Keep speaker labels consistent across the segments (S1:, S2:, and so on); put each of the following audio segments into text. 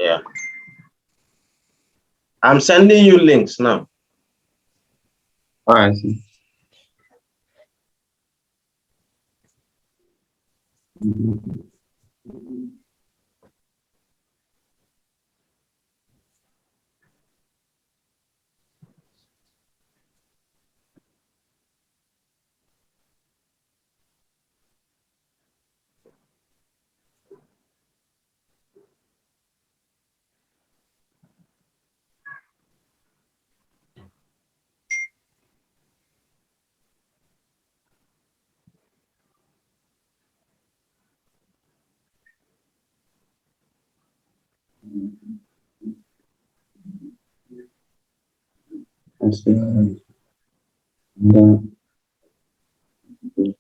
S1: Yeah. I'm sending you links now.
S2: All right.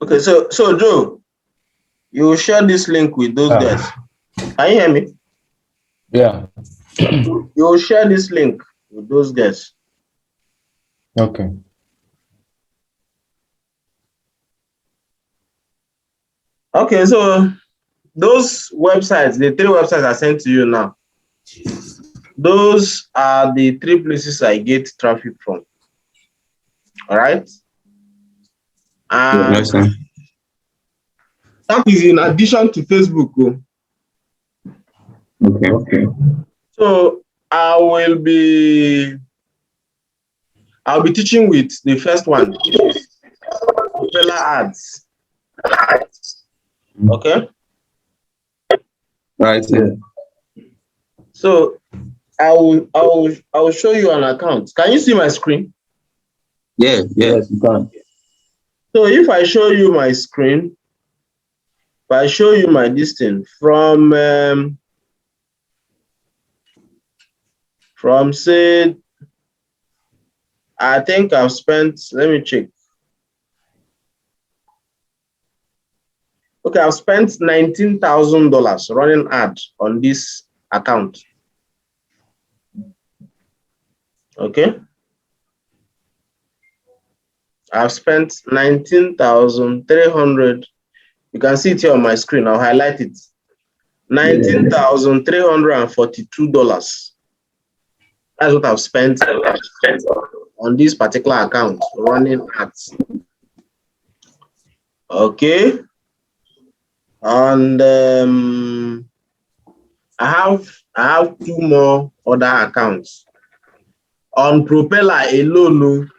S1: Okay, so Joe, you share this link with those guys. Can you hear me?
S2: Yeah.
S1: You share this link with those guys.
S2: Okay.
S1: Okay, so those websites, the 3 websites I sent to you now, those are the 3 places I get traffic from. All right. And that is in addition to Facebook.
S2: Okay.
S1: So I'll be teaching with the first one, propeller ads. Okay.
S2: Right. Yeah.
S1: So I will show you an account. Can you see my screen?
S2: Yeah. Yes, you can.
S1: So if I show you my screen, if I show you my distance from say, I think I've spent, let me check. Okay, I've spent $19,000 running ads on this account. Okay. I've spent 19,300. You can see it here on my screen. I'll highlight it. $19,342. That's what I've spent on this particular account running ads. Okay. And I have 2 more other accounts. On Propeller alone,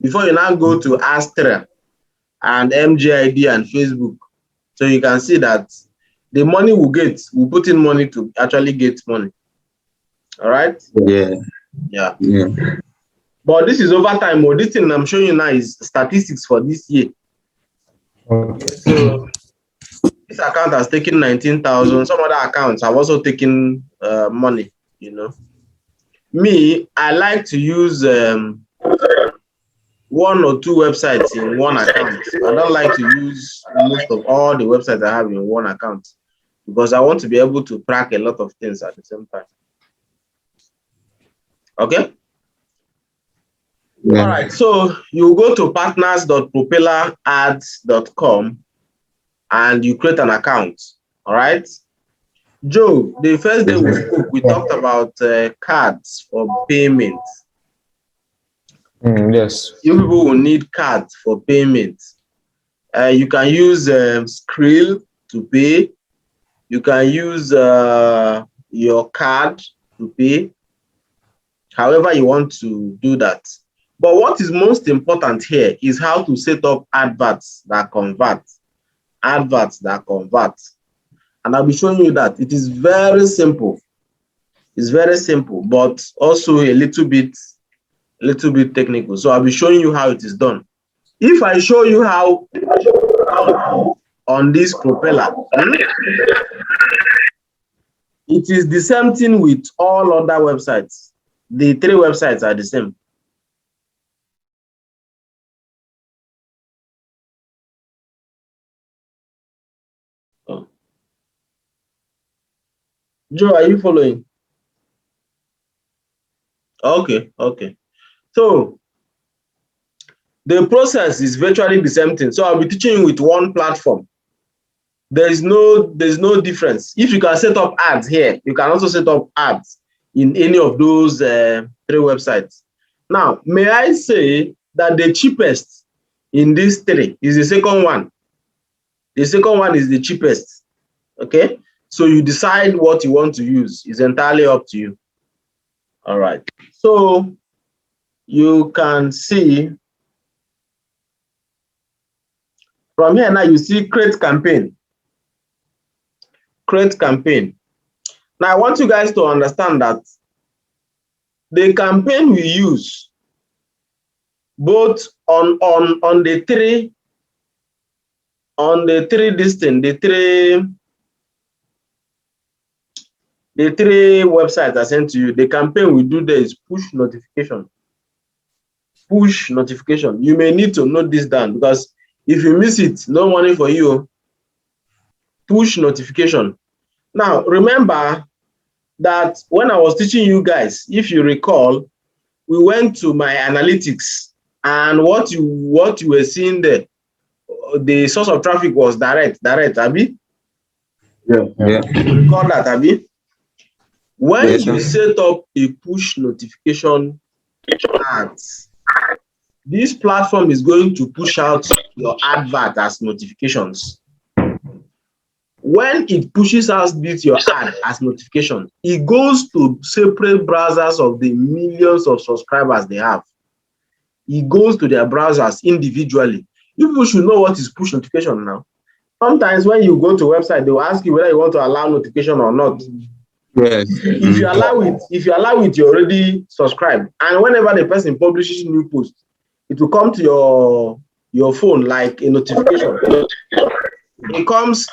S1: before you now go to Astra and MGID and Facebook. So you can see that the money we get, we put in money to actually get money. All right?
S2: Yeah.
S1: Yeah.
S2: Yeah.
S1: But this is over time. Or this thing I'm showing you now is statistics for this year.
S2: Okay.
S1: So this account has taken 19,000. Some other accounts have also taken money, you know. Me, I like to use 1 or 2 websites in one account. I don't like to use most of all the websites I have in one account because I want to be able to track a lot of things at the same time. Okay? Yeah. All right, so you go to partners.propellerads.com and you create an account. All right? Joe, the first day we spoke, we talked about cards for payment.
S2: Yes.
S1: You people will need cards for payment. You can use Skrill to pay. You can use your card to pay. However you want to do that. But what is most important here is how to set up adverts that convert. Adverts that convert. And I'll be showing you that. It is very simple. It's very simple, but also a little bit technical. So I'll be showing you how it is done. If I show you how on this propeller, it is the same thing with all other websites. The 3 websites are the same. Oh. Joe, are you following? Okay, okay. So the process is virtually the same thing. So I'll be teaching you with one platform. there's no difference. If you can set up ads here, you can also set up ads in any of those 3 websites. Now, may I say that the cheapest in these 3 is the second one. The second one is the cheapest. Okay, so you decide what you want to use. It's entirely up to you. All right, so you can see from here now, you see create campaign. Create campaign. Now I want you guys to understand that the campaign we use both on the 3 the 3 websites I sent to you, the campaign we do there is push notification. Push notification. You may need to note this down because if you miss it, no money for you. Push notification. Now, remember that when I was teaching you guys, if you recall, we went to my analytics, and what you were seeing there, the source of traffic was direct, Abi?
S2: Yeah.
S1: You recall that, Abi? When
S2: Yes,
S1: you set up a push notification ads, this platform is going to push out your advert as notifications. When it pushes out your ad as notification, it goes to separate browsers of the millions of subscribers they have. It goes to their browsers individually. You people should know what is push notification now. Sometimes when you go to a website, they will ask you whether you want to allow notification or not.
S2: Yes.
S1: If you allow it, you're already subscribed. And whenever the person publishes new post, it will come to your phone like a notification. It comes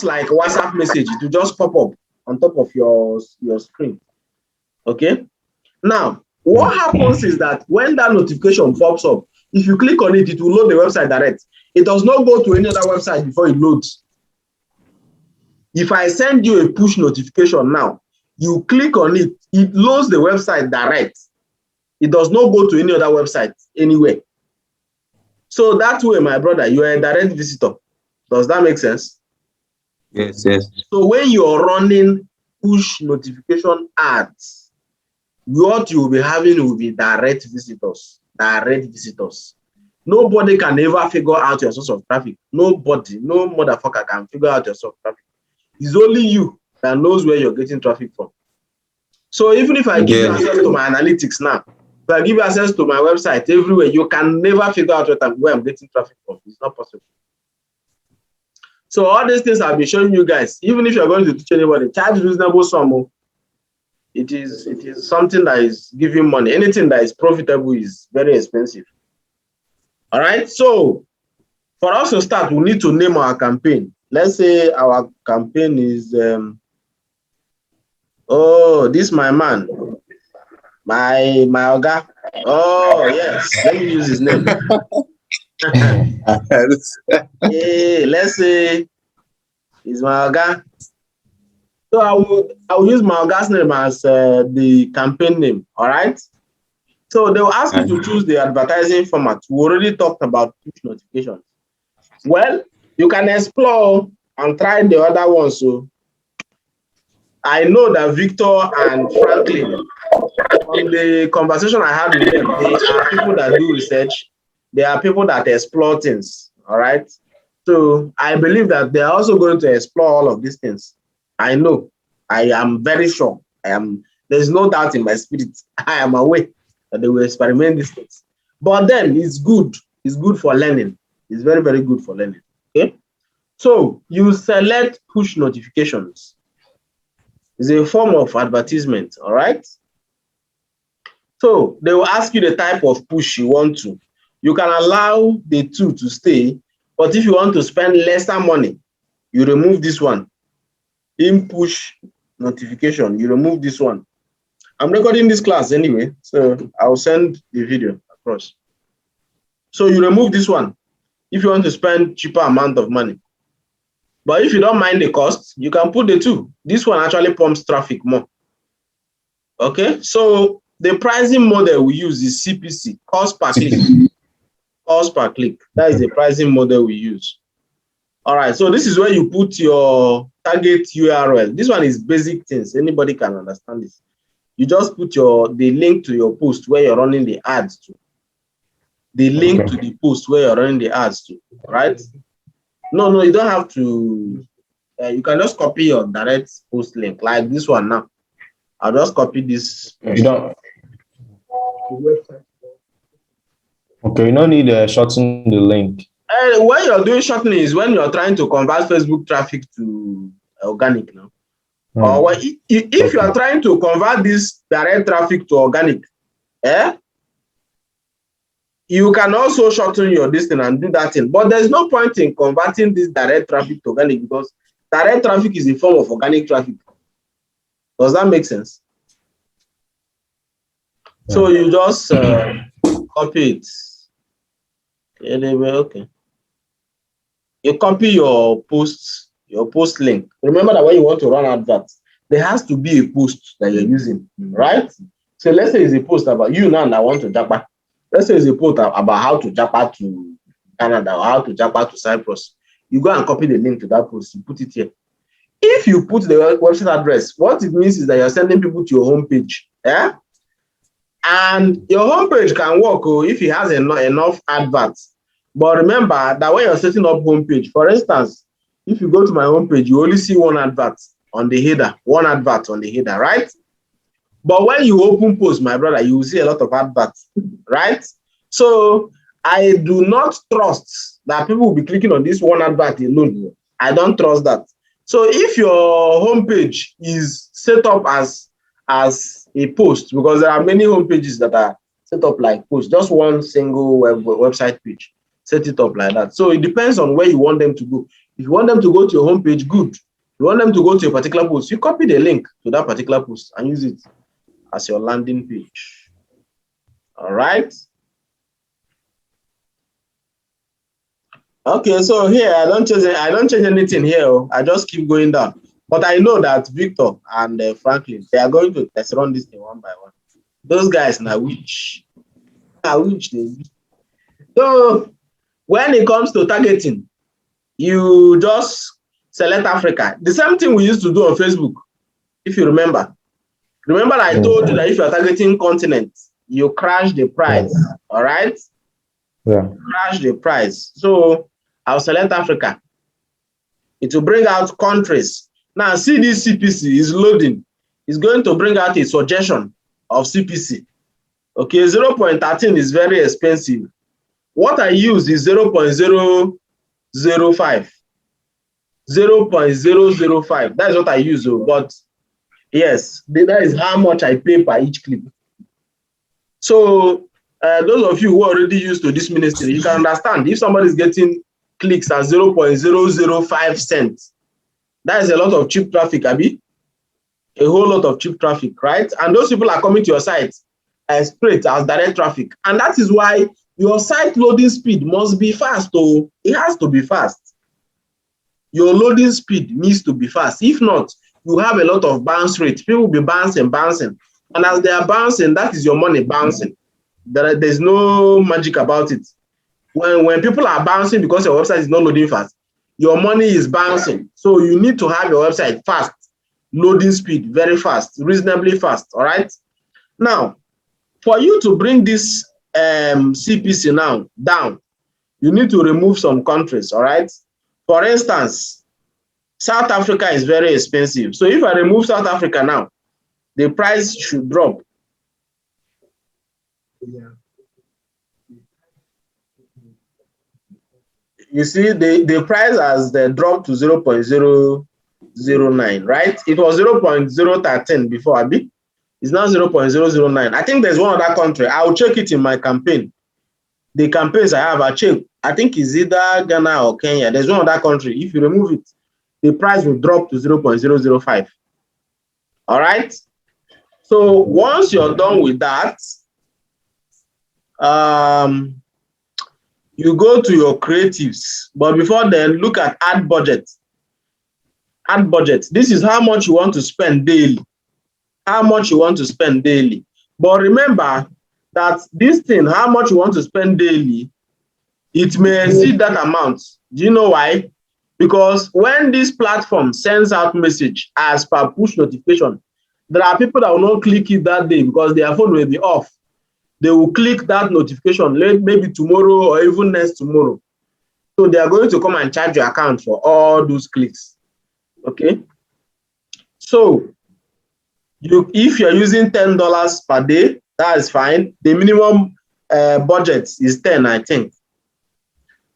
S1: like a WhatsApp message. It will just pop up on top of your screen. Okay. Now, what happens is that when that notification pops up, if you click on it, it will load the website direct. It does not go to any other website before it loads. If I send you a push notification now, you click on it, it loads the website direct. It does not go to any other website anywhere. So that way, my brother, you are a direct visitor. Does that make sense?
S2: Yes.
S1: So when you're running push notification ads, what you will be having will be direct visitors. Direct visitors. Nobody can ever figure out your source of traffic. Nobody, no motherfucker can figure out your source of traffic. It's only you that knows where you're getting traffic from. So even if I give you access to my analytics now, if I give you access to my website everywhere, you can never figure out where I'm getting traffic from. It's not possible. So all these things I've been showing you guys, even if you're going to teach anybody, charge reasonable sum. It is something that is giving money. Anything that is profitable is very expensive. All right. So for us to start, we need to name our campaign. Let's say our campaign is this my man, my Oga. Oh yes, let me use his name. Hey, let's say it's my Oga. So I will use my Oga's name as the campaign name. All right. So they will ask you to choose the advertising format. We already talked about push notifications. Well, you can explore and try the other ones. So I know that Victor and Franklin, from the conversation I had with them, they are people that do research. They are people that explore things. All right. So I believe that they are also going to explore all of these things. I know. I am very sure. There's no doubt in my spirit. I am aware that they will experiment these things. But then it's good. It's good for learning. It's very, very good for learning. Okay. So you select push notifications. It's a form of advertisement. All right. So they will ask you the type of push you want to. You can allow the 2 to stay, but if you want to spend lesser money, you remove this one. In push notification, you remove this one. I'm recording this class anyway, so I'll send the video across. So you remove this one if you want to spend cheaper amount of money. But if you don't mind the cost, you can put the 2. This one actually pumps traffic more. Okay, so the pricing model we use is CPC, cost per click. Cost per click. That is the pricing model we use. All right, so this is where you put your target URL. This one is basic things. Anybody can understand this. You just put the link to your post where you're running the ads to. The link to the post where you're running the ads to, right? No, you don't have to. You can just copy your direct post link, like this one now. I'll just copy this.
S2: You don't. Okay, you don't need to shorten the link.
S1: When you're doing shortening is when you're trying to convert Facebook traffic to organic now. Or if you are trying to convert this direct traffic to organic, you can also shorten your distance and do that thing. But there's no point in converting this direct traffic to organic because direct traffic is a form of organic traffic. Does that make sense? Yeah. So you just copy it. Okay. You copy your post link. Remember that when you want to run adverts, there has to be a post that you're using, right? So let's say it's a post about you now and I want to japa. Let's say it's a post about how to japa to Canada or how to japa to Cyprus. You go and copy the link to that post, you put it here. If you put the website address, what it means is that you're sending people to your homepage. Yeah? And your homepage can work if it has enough adverts. But remember that when you're setting up homepage, for instance, if you go to my homepage, you only see one advert on the header, right? But when you open post, my brother, you will see a lot of adverts, right? So I do not trust that people will be clicking on this one advert alone. I don't trust that. So if your homepage is set up as a post, because there are many homepages that are set up like post, just one single website page, set it up like that. So it depends on where you want them to go. If you want them to go to your homepage, good. If you want them to go to a particular post, you copy the link to that particular post and use it as your landing page. All right. Okay, so here I don't change anything here. I just keep going down. But I know that Victor and Franklin, they are going to test run this thing one by one. Those guys now which they. So when it comes to targeting, you just select Africa. The same thing we used to do on Facebook, if you remember. Remember I told you that if you're targeting continent, you crash the price, all right?
S2: Yeah.
S1: Crash the price. So I'll select Africa. It will bring out countries. Now see this CPC is loading. It's going to bring out a suggestion of CPC. Okay, 0.13 is very expensive. What I use is 0.005. 0.005. That's what I use, but yes, that is how much I pay per each clip. So those of you who are already used to this ministry, you can understand if somebody is getting clicks at 0.005 cents, that is a lot of cheap traffic, Abi. A whole lot of cheap traffic, right? And those people are coming to your site straight as direct traffic. And that is why your site loading speed must be fast. Oh, it has to be fast. Your loading speed needs to be fast. If not, you have a lot of bounce rate. People will be bouncing. And as they are bouncing, that is your money bouncing. There's no magic about it. When people are bouncing because your website is not loading fast, your money is bouncing. So you need to have your website fast, loading speed very fast, reasonably fast, all right? Now, for you to bring this CPC now down, you need to remove some countries, all right? For instance, South Africa is very expensive. So if I remove South Africa now, the price should drop. Yeah. You see, the price has dropped to 0.009, right? It was 0.013 before, Abi. It's now 0.009. I think there's one other country. I'll check it in my campaign. The campaigns I have, I check. I think it's either Ghana or Kenya. There's one other country. If you remove it, the price will drop to 0.005. All right? So once you're done with that, you go to your creatives. But before then, look at ad budget. Ad budget. This is how much you want to spend daily. How much you want to spend daily. But remember that this thing, how much you want to spend daily, it may exceed that amount. Do you know why? Because when this platform sends out message as per push notification, there are people that will not click it that day because their phone will be off. They will click that notification maybe tomorrow or even next tomorrow. So they are going to come and charge your account for all those clicks. Okay. So if you're using $10 per day, that is fine. The minimum budget is 10, I think.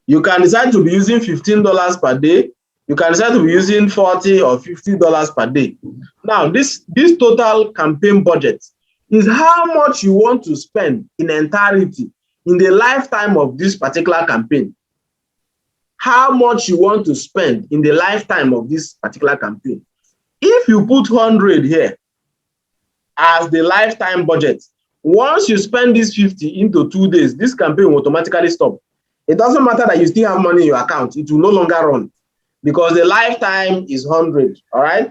S1: You can decide to be using $15 per day. You can decide to be using $40 or $50 per day. Now, this total campaign budget is how much you want to spend in entirety in the lifetime of this particular campaign. How much you want to spend in the lifetime of this particular campaign. If you put 100 here as the lifetime budget, once you spend this 50 into 2 days, this campaign will automatically stop. It doesn't matter that you still have money in your account. It will no longer run because the lifetime is 100, all right?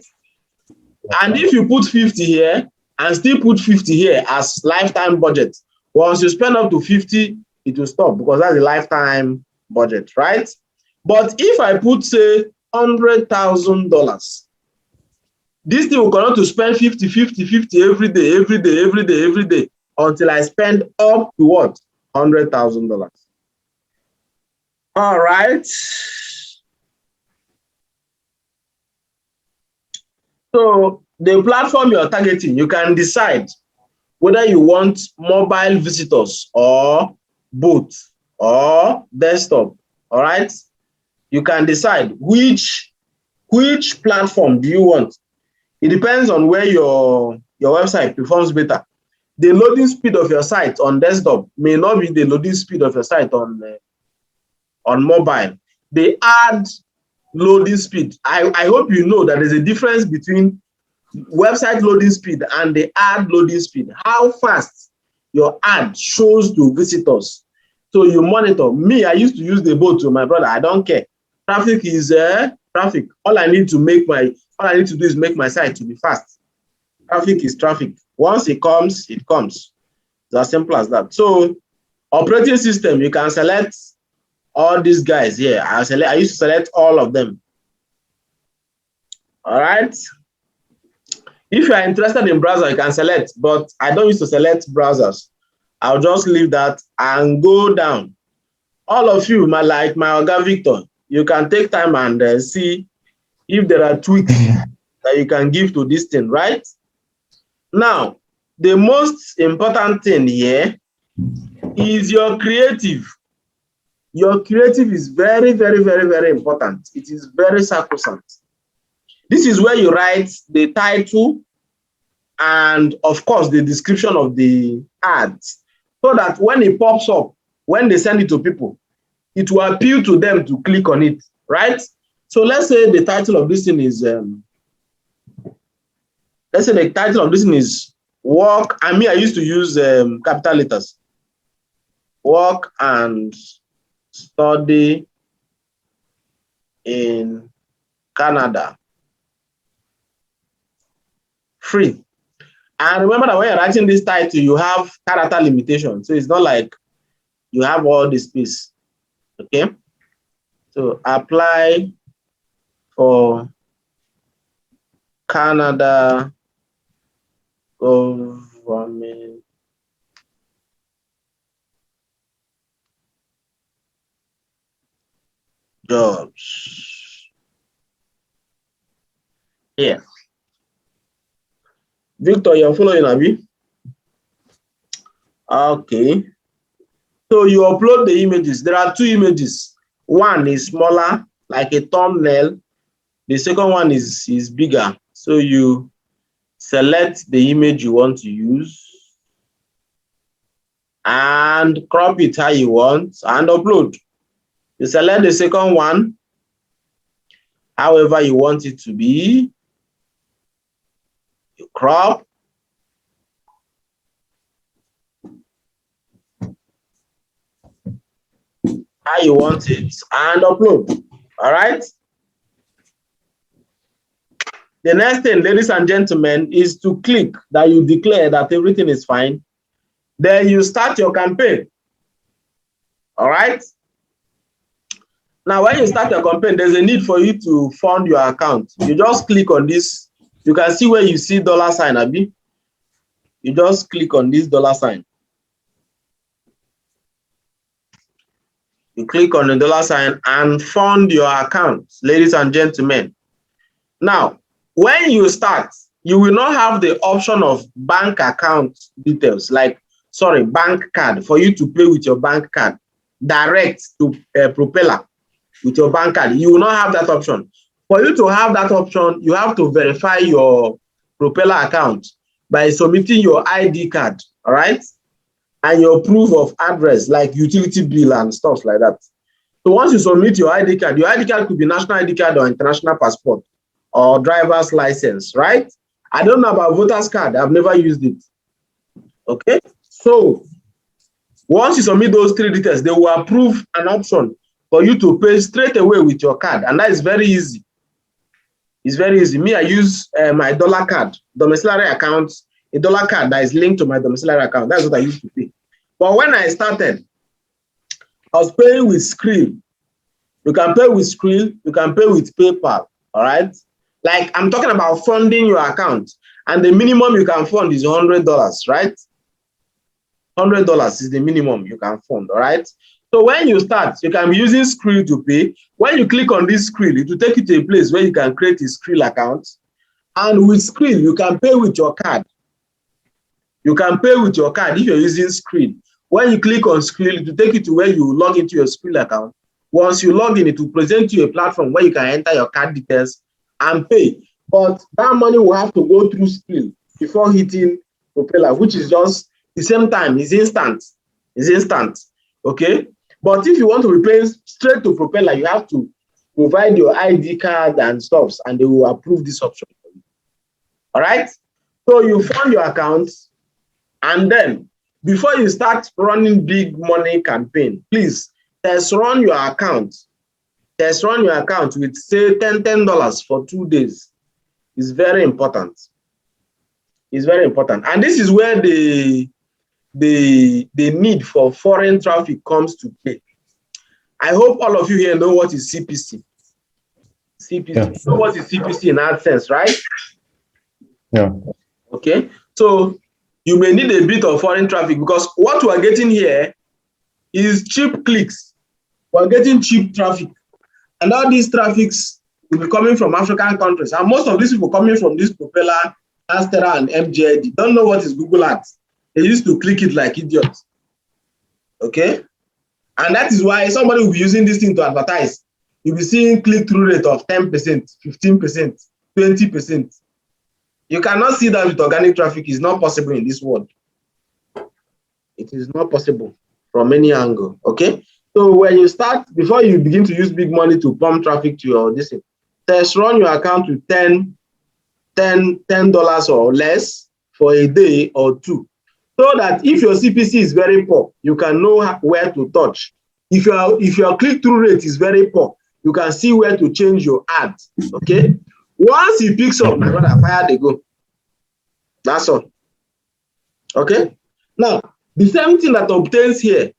S1: And if you put 50 here and still put 50 here as lifetime budget, once you spend up to 50, it will stop because that's the lifetime budget, right? But if I put, say, $100,000, this thing will continue to spend 50, 50, 50 every day, every day, every day, every day, until I spend up to what? $100,000. All right. So the platform you're targeting, you can decide whether you want mobile visitors or both or desktop. All right. You can decide which platform do you want. It depends on where your website performs better. The loading speed of your site on desktop may not be the loading speed of your site on mobile. They add loading speed. I hope you know that there's a difference between website loading speed and the ad loading speed. How fast your ad shows to visitors. So you monitor. Me, I used to use the both to my brother. I don't care. Traffic is traffic. All I need to do is make my site to be fast. Traffic is traffic. Once it comes, it comes. It's as simple as that. So operating system, you can select all these guys here. I used to select all of them. All right. If you are interested in browser, you can select, but I don't used to select browsers. I'll just leave that and go down. All of you, like my Oga Victor, you can take time and see if there are tweaks that you can give to this thing, right? Now, the most important thing here is your creative. Your creative is very, very, very, very important. It is very sacrosanct. This is where you write the title and, of course, the description of the ads, so that when it pops up, when they send it to people, it will appeal to them to click on it, right? So let's say the title of this thing is, work. I used to use capital letters. Work and study in Canada. Free. And remember that when you're writing this title, you have character limitation. So it's not like you have all the space. Okay. So apply for Canada government jobs. Here. Victor, you're following, Abi? Okay. So you upload the images. There are two images. One is smaller, like a thumbnail. The second one is bigger. So you select the image you want to use and crop it how you want and upload. You select the second one, however you want it to be. You crop. How you want it and upload. All right. The next thing, ladies and gentlemen, is to click that you declare that everything is fine. Then you start your campaign. All right. Now, when you start your campaign, there's a need for you to fund your account. You just click on this. You can see where you see $sign, Abi. You just click on this $sign. You click on the $sign and fund your account, ladies and gentlemen. Now, when you start, you will not have the option of bank account details, bank card, for you to pay with your bank card direct to Propeller with your bank card. You will not have that option. For you to have that option, you have to verify your Propeller account by submitting your ID card, all right? And your proof of address, like utility bill and stuff like that. So once you submit your ID card could be national ID card or international passport or driver's license, right? I don't know about voter's card. I've never used it. Okay? So once you submit those 3 details, they will approve an option for you to pay straight away with your card. And that is very easy. It's very easy. Me, I use my dollar card, domiciliary account, a dollar card that is linked to my domiciliary account. That's what I used to pay. But when I started, I was paying with Skrill. You can pay with Skrill, you can pay with PayPal, all right? Like, I'm talking about funding your account, and the minimum you can fund is $100, right? $100 is the minimum you can fund, all right? So when you start, you can be using Skrill to pay. When you click on this Skrill, it will take you to a place where you can create a Skrill account. And with Skrill, you can pay with your card. You can pay with your card if you're using Skrill. When you click on Skrill, it will take you to where you log into your Skrill account. Once you log in, it will present you a platform where you can enter your card details and pay. But that money will have to go through Skrill before hitting Propeller, which is just the same time. It's instant. It's instant. Okay? But if you want to be paying straight to Propeller, you have to provide your ID card and stuff, and they will approve this option for you. All right? So you fund your account, and then before you start running big money campaign, please test run your account. Test run your account with, say, $10 for 2 days. It's very important. It's very important. And this is where the need for foreign traffic comes to play. I hope all of you here know what is CPC. CPC. Yeah. You know what is CPC in AdSense, right?
S2: Yeah.
S1: Okay. So you may need a bit of foreign traffic, because what we are getting here is cheap clicks. We're getting cheap traffic. And all these traffics will be coming from African countries. And most of these people coming from this Propeller, Astera, and MJID don't know what is Google Ads. They used to click it like idiots. Okay? And that is why somebody will be using this thing to advertise. You'll be seeing click-through rate of 10%, 15%, 20%. You cannot see that with organic traffic. It's not possible in this world. It is not possible from any angle. Okay? So when you start, before you begin to use big money to pump traffic to your this, test run your account with $10 or less for a day or 2. So that if your CPC is very poor, you can know where to touch. If your click-through rate is very poor, you can see where to change your ads. Okay? Once it picks up, my brother, fire they go. That's all. Okay? Now, the same thing that obtains here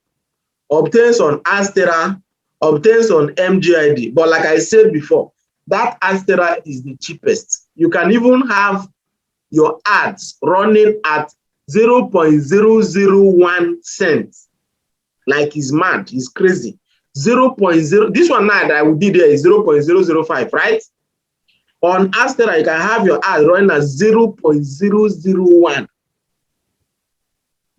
S1: obtains on Astera, obtains on MJID. But like I said before, that Astera is the cheapest. You can even have your ads running at 0.001 cents. Like it's mad, it's crazy. 0.0, this one now that I will do there is 0.005, right? On Astera, you can have your ad running at 0.001.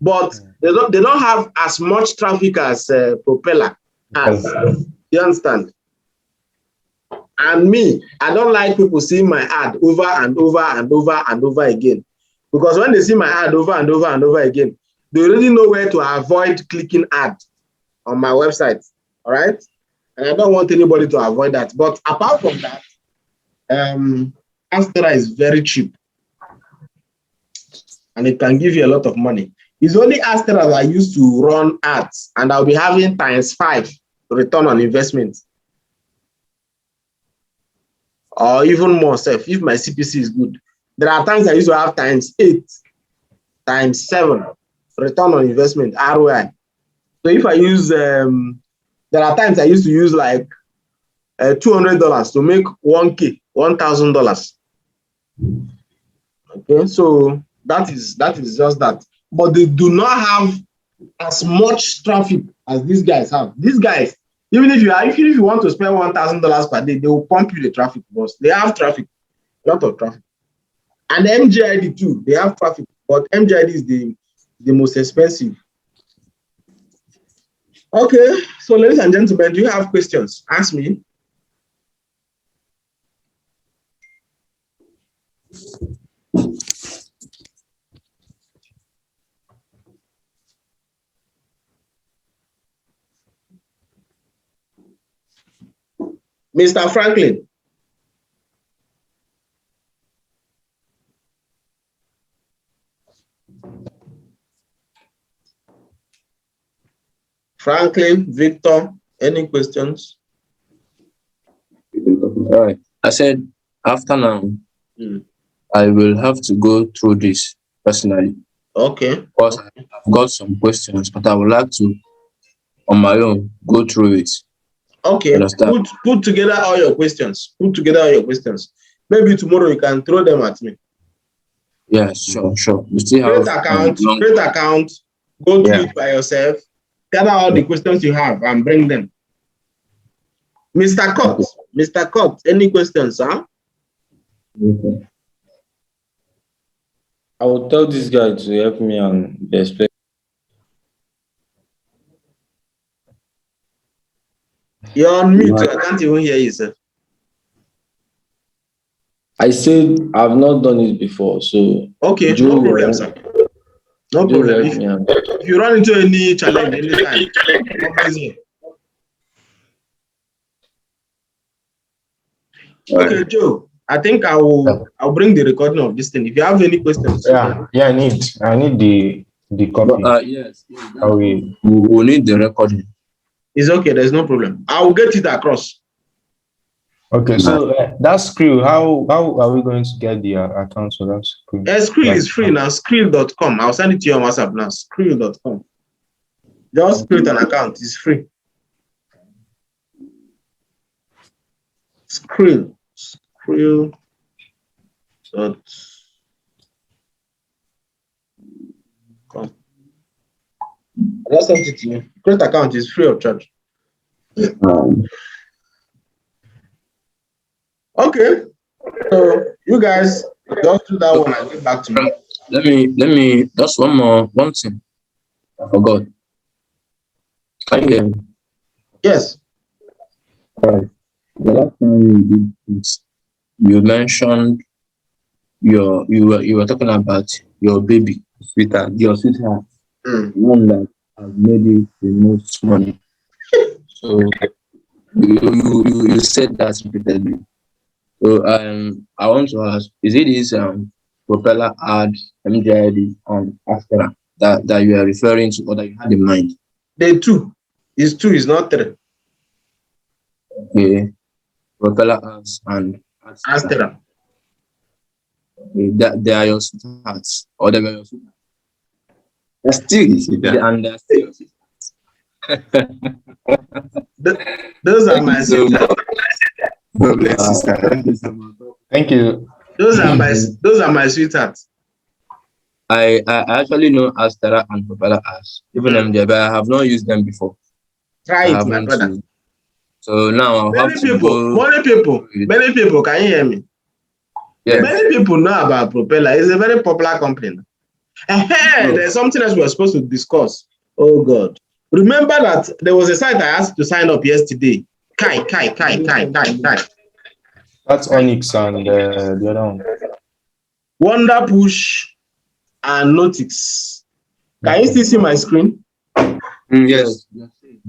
S1: But they don't have as much traffic as Propeller has. You understand? And me, I don't like people seeing my ad over and over and over and over again. Because when they see my ad over and over and over again, they already know where to avoid clicking ad on my website. All right? And I don't want anybody to avoid that. But apart from that, Astera is very cheap. And it can give you a lot of money. It's only Astera that I used to run ads, and I'll be having ×5 return on investment. Or even more safe if my CPC is good. There are times I used to have ×8, ×7 return on investment, ROI. So if I use, there are times I used to use like $200 to make $1K, $1,000. Okay, so that is just that. But they do not have as much traffic as these guys have. These guys, even if you want to spend $1,000 per day, they will pump you the traffic because they have traffic, a lot of traffic. And MGID too, they have traffic, but MGID is the most expensive. Okay, so ladies and gentlemen, do you have questions? Ask me. Mr. Franklin. Franklin, Victor, any questions?
S3: All right. I said after now, I will have to go through this personally.
S1: Okay.
S3: Because I've got some questions, but I would like to, on my own, go through it.
S1: Okay. Put together all your questions. Maybe tomorrow you can throw them at me.
S3: Yeah, sure. You still
S1: create account, go through it by yourself, gather all the questions you have and bring them. Mr. Cott, any questions, huh?
S4: Okay. I will tell this guy to help me and explain.
S1: You're on mute, I can't even hear you, sir.
S4: I said I've not done it before, so
S1: okay, no problem, sir. No problem. If you run into any challenge anytime, always here. Okay, Joe. I think I'll bring the recording of this thing. If you have any questions.
S2: Yeah, I need the copy.
S3: Yes.
S2: We
S3: will need the recording.
S1: It's okay, there's no problem. I will get it across.
S2: Okay, so that Skrill, how are we going to get the account for that Skrill?
S1: Skrill is free now, skrill.com. I'll send it to you on WhatsApp now, skrill.com. Just create an account, it's free. Skrill. I just sent it to you. Create account is free of charge. Okay, so you guys just do that one and get back to me.
S3: Let me just one thing. I forgot. Can you hear me?
S1: Yes.
S3: Right. The last time you did this, you mentioned you were talking about your baby, your sweetheart, one that has made you the most money. So you said that repeatedly. So I want to ask, is it this propeller ad, MGID, and Astra that you are referring to, or that you had in mind?
S1: They two. It's two, it's not three.
S3: Okay. Propeller ads and
S1: Astra.
S3: Okay. They are your sweethearts, or they were your sweethearts. They're still they're still your sweethearts.
S1: Those are my sweethearts.
S2: Thank you.
S1: Those are my sweethearts.
S3: I actually know Astra and Propeller ads, even MJ, but I have not used them before.
S1: Try it, my brother.
S3: So now
S1: many people, can you hear me?
S3: Yes.
S1: Many people know about Propeller. It's a very popular company. There's something else we are supposed to discuss. Oh God. Remember that there was a site I asked to sign up yesterday. Kai.
S2: That's Onyx and the other one.
S1: Wonder Push and Notix. Can you still see my screen?
S3: Yes.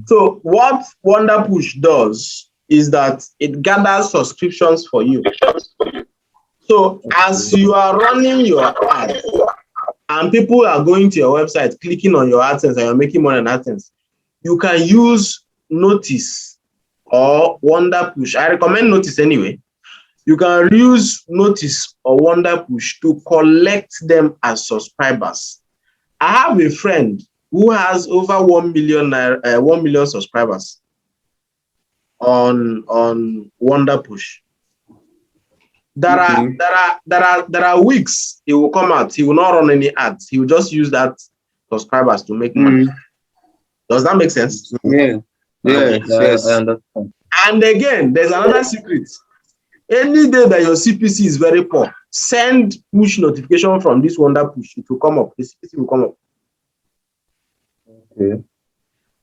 S1: So what Wonder Push does is that it gathers subscriptions for you. So as you are running your ad and people are going to your website, clicking on your AdSense and you're making money on AdSense, you can use Notice or Wonder Push. I recommend Notice anyway. You can use Notice or Wonder Push to collect them as subscribers. I have a friend who has over 1 million subscribers. on Wonder Push. There are weeks he will come out. He will not run any ads. He will just use that subscribers to make money. Does that make sense?
S3: Yeah. Yes. I understand.
S1: And again, there's another secret. Any day that your CPC is very poor, send push notification from this Wonder Push. It will come up. The CPC will come up.
S3: Okay.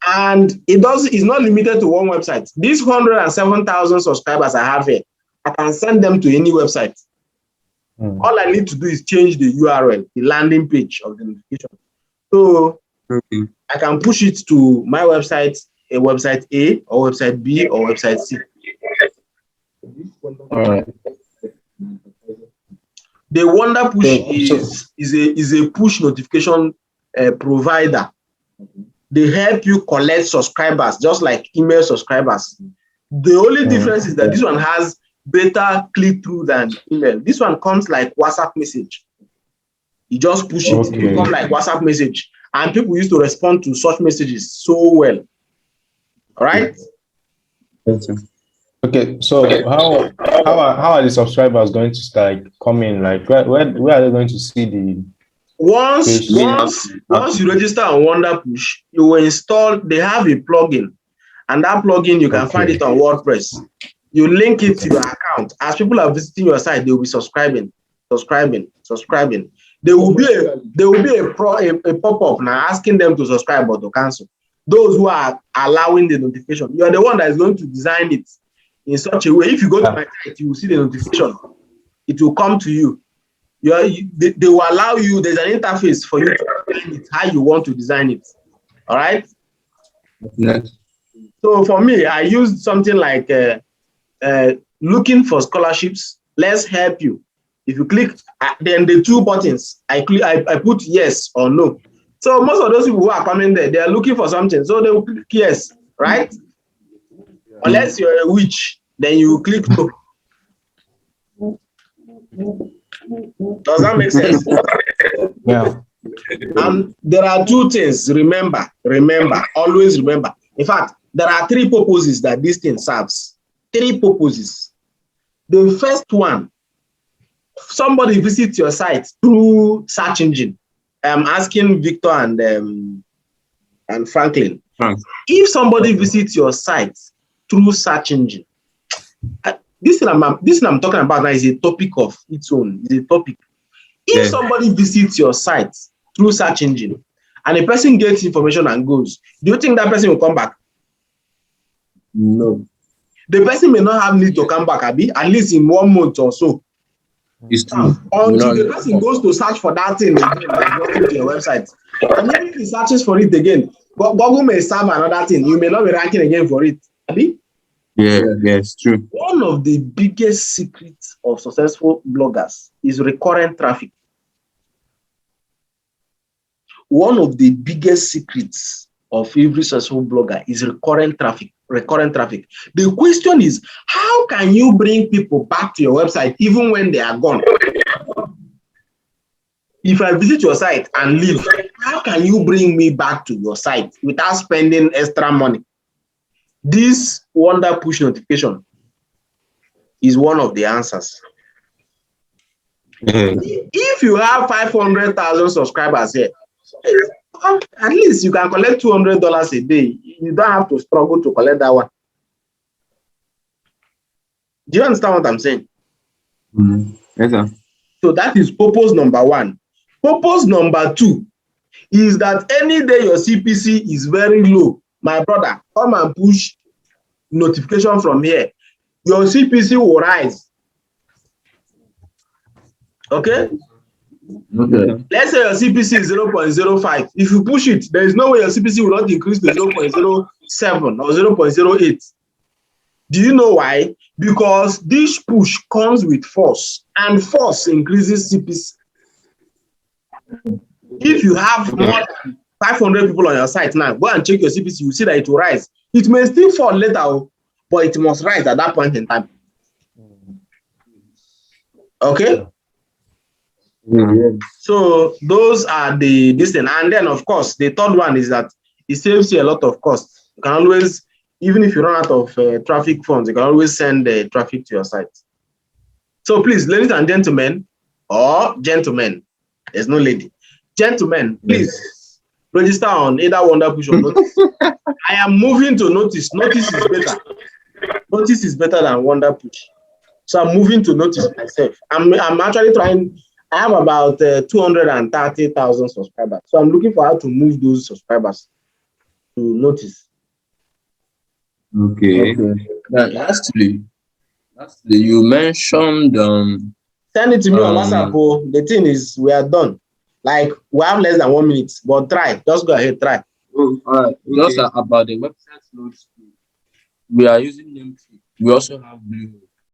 S1: And it's not limited to one website. These 107,000 subscribers I have here, I can send them to any website. All I need to do is change the URL, the landing page of the notification. So I can push it to my website, a website A, or website B, or website C.
S3: All right.
S1: The Wonder Push is a push notification provider. They help you collect subscribers, just like email subscribers. The only difference is that this one has better click-through than email. This one comes like WhatsApp message. You just push it, it will come like WhatsApp message. And people used to respond to such messages so well. All right?
S2: Okay, so how are the subscribers going to start coming? Like where are they going to see the
S1: once you register on Wonder Push, you will install, they have a plugin, and that plugin you can find it on WordPress. You link it to your account. As people are visiting your site, they will be subscribing. There will be a pop-up now asking them to subscribe or to cancel. Those who are allowing the notification, you are the one that is going to design it in such a way. If you go to my site, you will see the notification. It will come to you. They will allow you, there's an interface for you to design it how you want to design it. All right?
S3: Yes.
S1: So for me, I used something like looking for scholarships. Let's help you. If you click, then the two buttons, I put yes or no. So most of those people who are coming there, they are looking for something. So they will click yes, right? Unless you're a witch, then you click no. Does that make sense?
S2: Yeah.
S1: There are two things. Remember, always remember. In fact, there are three purposes that this thing serves. Three purposes. The first one, somebody visits your site through search engine. I'm asking Victor and Franklin. If somebody visits your site through search engine, this thing I'm talking about now is a topic of its own. It's a topic. If somebody visits your site through search engine and a person gets information and goes, do you think that person will come back?
S3: No.
S1: The person may not have need to come back, Abi, at least in 1 month or so.
S3: It's true.
S1: Until the person goes to search for that thing again, like going to your website. And even if he searches for it again, Google may serve another thing. You may not be ranking again for it. Abi?
S3: Yeah, it's true.
S1: One of the biggest secrets of successful bloggers is recurrent traffic. One of the biggest secrets of every successful blogger is recurrent traffic. The question is, how can you bring people back to your website even when they are gone? If I visit your site and leave, how can you bring me back to your site without spending extra money? This Wonder Push notification is one of the answers. If you have 500,000 subscribers here, at least you can collect $200 a day. You don't have to struggle to collect that one. Do you understand what I'm saying?
S3: Yes, sir.
S1: So that is purpose number one. Purpose number two is that any day your CPC is very low, my brother, come and push notification from here. Your CPC will rise. Okay? Let's say your CPC is 0.05. If you push it, there is no way your CPC will not increase to 0.07 or 0.08. Do you know why? Because this push comes with force, and force increases CPC. If you have more than 500 people on your site now, go and check your CPC, you see that it will rise. It may still fall later, but it must rise at that point in time. Okay? So those are this thing. And then, of course, the third one is that it saves you a lot of cost. You can always Even if you run out of traffic funds, you can always send traffic to your site. So please, ladies and gentlemen, or gentlemen, there's no lady. Gentlemen, please register on either Wonderpush or Notice. I am moving to Notice. Notice is better. Notice is better than Wonderpush. So I'm moving to Notice myself. I'm actually trying. I have about 230,000 subscribers. So I'm looking for how to move those subscribers to Notice.
S3: Okay. Lastly, you mentioned
S1: send it to me on WhatsApp. Oh, the thing is, we are done. Like we have less than 1 minute, but try. Just go ahead, try.
S3: all right. Just about the website notes. We are using Nametree. We also have Bluehost.